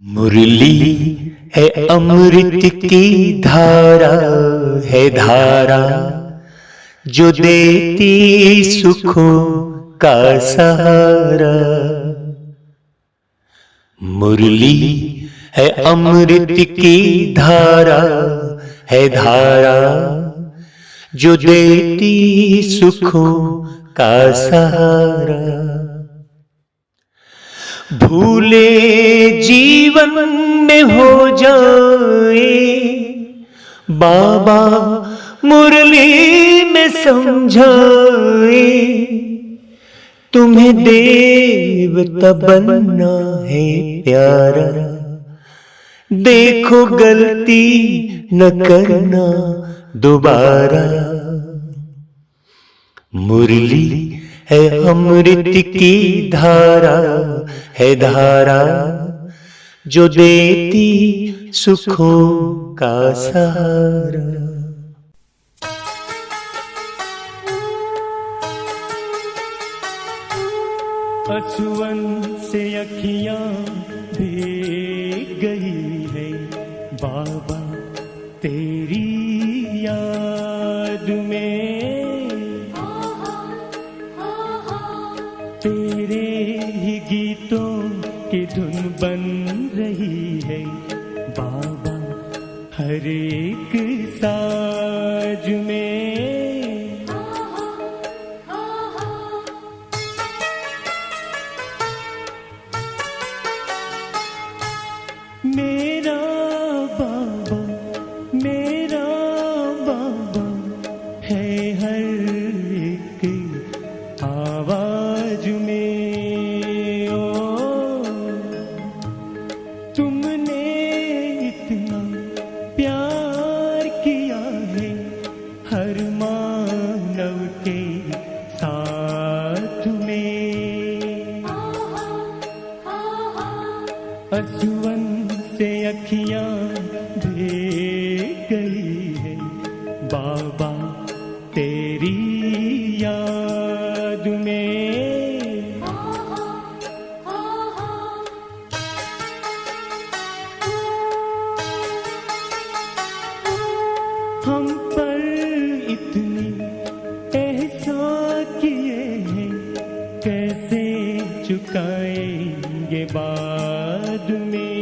मुरली है अमृत की धारा, है धारा जो देती सुखों का सहारा। मुरली है अमृत की धारा, है धारा जो देती सुखों का सहारा। भूले जीवन में हो जाए बाबा मुरली में समझाए, तुम्हें देवता बनना है प्यारा, देखो गलती न करना दोबारा। मुरली है अमृत की धारा, है धारा जो देती सुखों का सहारा। असुवन से अखियां भीग गई है बाबा तेरी याद में। तेरे ही गीतों की धुन बन रही है बाबा हर एक साज में। मेरा बाबा है हर एक आवाज में। ओ तुमने इतना प्यार किया है हर मानव के साथ में। असुवन से अखियां भीग गई है बाबा तेरी याद में। हम पर इतने एहसान किए हैं कैसे चुकाएंगे बाद में।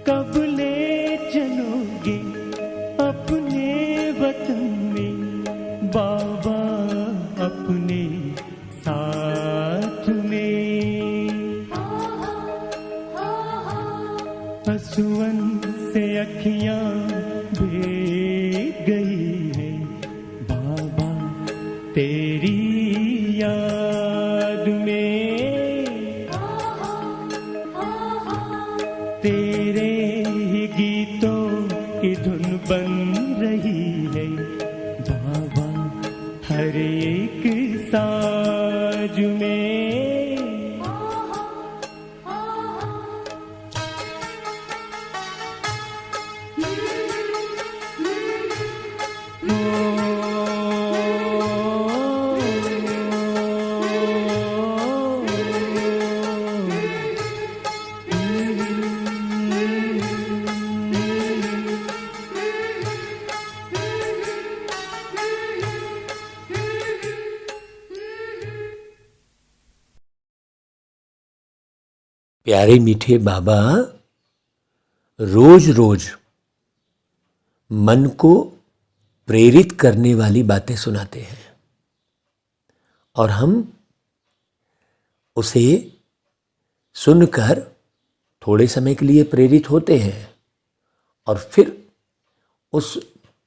कब ले चलोगे अपने वतन में बाबा अपने साथ में। असुवन से अखियां भीग गई है बाबा तेरी याद में। तेरे ही गीतों की धुन बन रही है बाबा हर एक साज में। प्यारे मीठे बाबा रोज रोज मन को प्रेरित करने वाली बातें सुनाते हैं और हम उसे सुनकर थोड़े समय के लिए प्रेरित होते हैं और फिर उस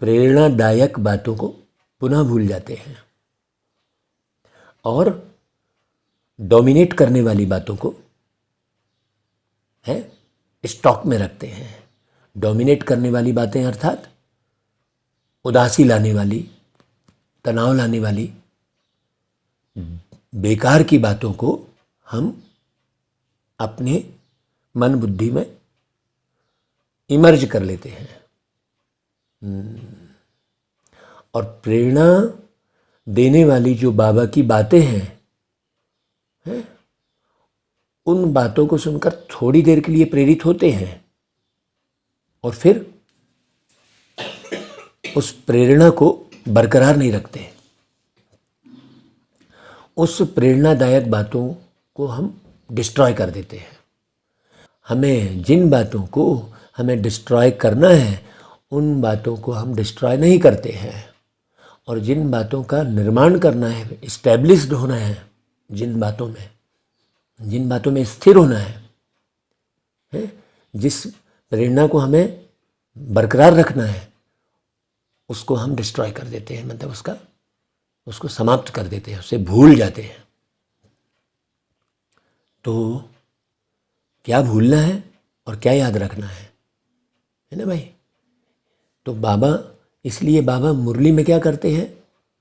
प्रेरणादायक बातों को पुनः भूल जाते हैं और डोमिनेट करने वाली बातों को है स्टॉक में रखते हैं। डोमिनेट करने वाली बातें अर्थात उदासी लाने वाली, तनाव लाने वाली, बेकार की बातों को हम अपने मन बुद्धि में इमर्ज कर लेते हैं और प्रेरणा देने वाली जो बाबा की बातें हैं उन बातों को सुनकर थोड़ी देर के लिए प्रेरित होते हैं और फिर उस प्रेरणा को बरकरार नहीं रखते। उस प्रेरणादायक बातों को हम डिस्ट्रॉय कर देते हैं। हमें जिन बातों को हमें डिस्ट्रॉय करना है उन बातों को हम डिस्ट्रॉय नहीं करते हैं, और जिन बातों का निर्माण करना है, इस्टेब्लिश्ड होना है, जिन बातों में स्थिर होना है, जिस प्रेरणा को हमें बरकरार रखना है, उसको हम डिस्ट्रॉय कर देते हैं, मतलब उसको समाप्त कर देते हैं, उसे भूल जाते हैं। तो क्या भूलना है और क्या याद रखना है ना भाई? तो इसलिए बाबा मुरली में क्या करते हैं?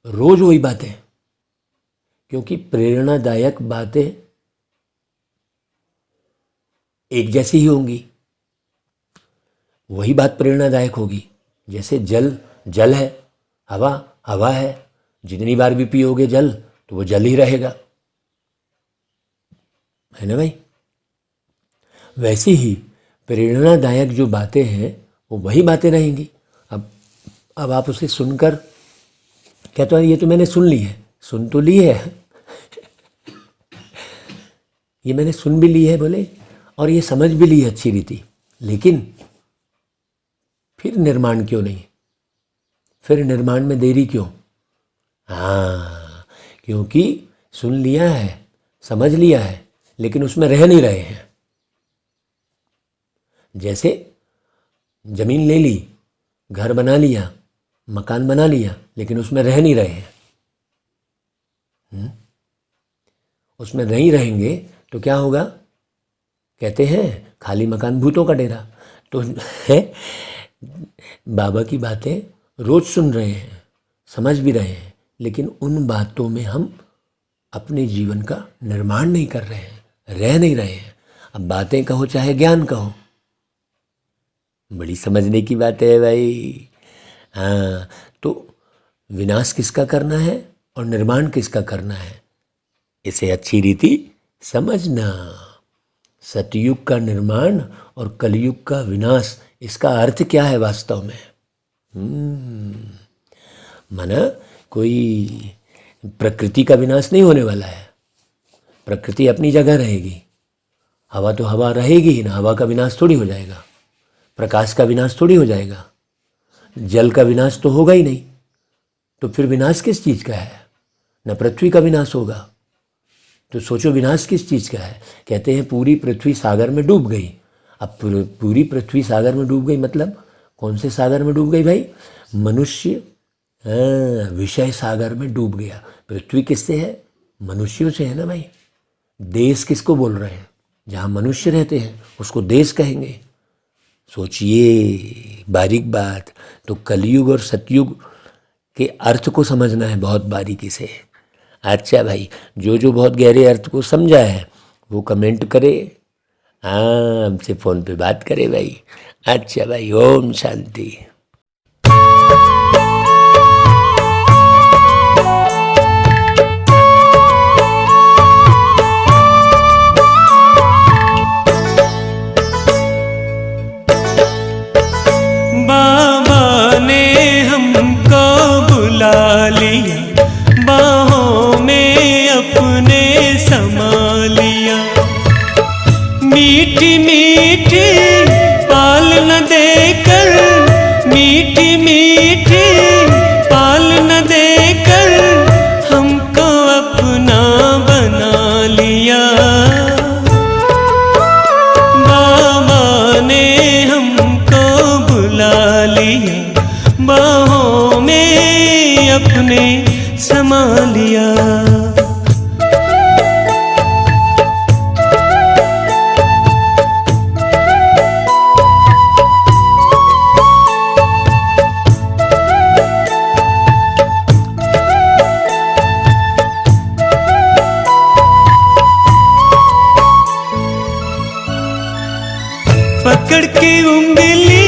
रोज वही बातें, क्योंकि प्रेरणादायक बातें एक जैसी ही होंगी, वही बात प्रेरणादायक होगी। जैसे जल है, हवा है, जितनी बार भी पियोगे जल तो वो जल ही रहेगा, है ना भाई? वैसे ही प्रेरणादायक जो बातें हैं वो वही बातें रहेंगी। अब आप उसे सुनकर कहते हो ये तो मैंने सुन ली है, सुन तो ली है ये मैंने सुन भी ली है बोले, और ये समझ भी ली है अच्छी रीति, लेकिन फिर निर्माण क्यों नहीं? फिर निर्माण में देरी क्यों? हाँ, क्योंकि सुन लिया है, समझ लिया है, लेकिन उसमें रह नहीं रहे हैं। जैसे जमीन ले ली, घर बना लिया, मकान बना लिया, लेकिन उसमें रह नहीं रहे हैं। उसमें नहीं रहेंगे तो क्या होगा? कहते हैं खाली मकान भूतों का डेरा। तो है बाबा की बातें रोज सुन रहे हैं, समझ भी रहे हैं, लेकिन उन बातों में हम अपने जीवन का निर्माण नहीं कर रहे हैं, रह नहीं रहे हैं। अब बातें कहो चाहे ज्ञान कहो, बड़ी समझने की बात है भाई। हाँ, तो विनाश किसका करना है और निर्माण किसका करना है, इसे अच्छी रीति समझना। सतयुग का निर्माण और कलयुग का विनाश, इसका अर्थ क्या है वास्तव में? माना कोई प्रकृति का विनाश नहीं होने वाला है, प्रकृति अपनी जगह रहेगी। हवा तो हवा रहेगी ही ना, हवा का विनाश थोड़ी हो जाएगा। प्रकाश का विनाश थोड़ी हो जाएगा। जल का विनाश तो होगा ही नहीं, तो फिर विनाश किस चीज़ का है? न पृथ्वी का विनाश होगा। तो सोचो विनाश किस चीज़ का है? कहते हैं पूरी पृथ्वी सागर में डूब गई। अब पूरी पृथ्वी सागर में डूब गई मतलब कौन से सागर में डूब गई भाई? मनुष्य विषय सागर में डूब गया। पृथ्वी किससे है? मनुष्यों से है ना भाई। देश किसको बोल रहे हैं? जहाँ मनुष्य रहते हैं उसको देश कहेंगे। सोचिए बारीक बात। तो कलयुग और सतयुग के अर्थ को समझना है बहुत बारीकी से। अच्छा भाई, जो बहुत गहरे अर्थ को समझा है वो कमेंट करे, हाँ हमसे फ़ोन पे बात करे भाई। अच्छा भाई, ओम शांति। बाबा ने हमको बुला लिया, बाहों में अपने समा लिया। मीठी मीठी पालन देकर, मीठी मीठी पालन देकर हमको अपना बना लिया। बाबा ने हमको बुला लिया, बाहों में अपने समा लिया। पकड़ के उंगली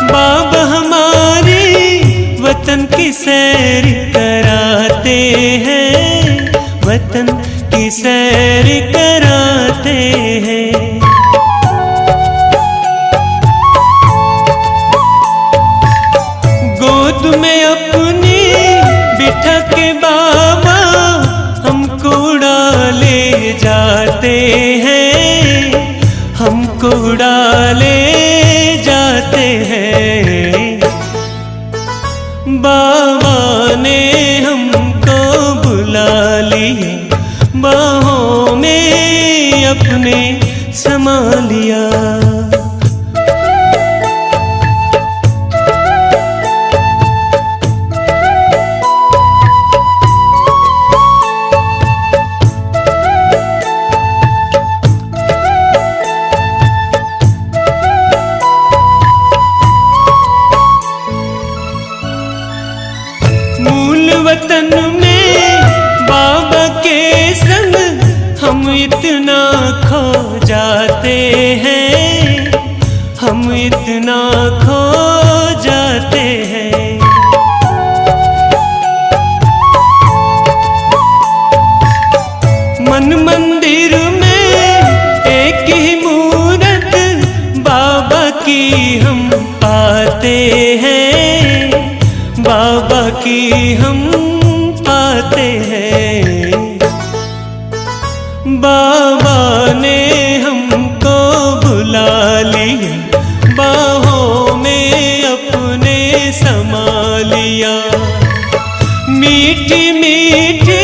बाबा हमारी वतन की सैर कराते हैं, वतन की सैर कराते बैठक बाबा हमको उड़ा ले जाते हैं, हमको उड़ा ले जाते हैं। बाबा ने हमको बुला लिया, बाहों में अपने समा लिया। मूल वतन में बाबा के संग हम इतना खो जाते हैं, हम इतना खो जाते हैं। मन मंदिर में एक ही मूरत बाबा की हम पाते हैं, बाबा की हम पाते हैं। बाबा ने हमको बुला लिया, बाहों में अपने समा लिया। मीठी मीठी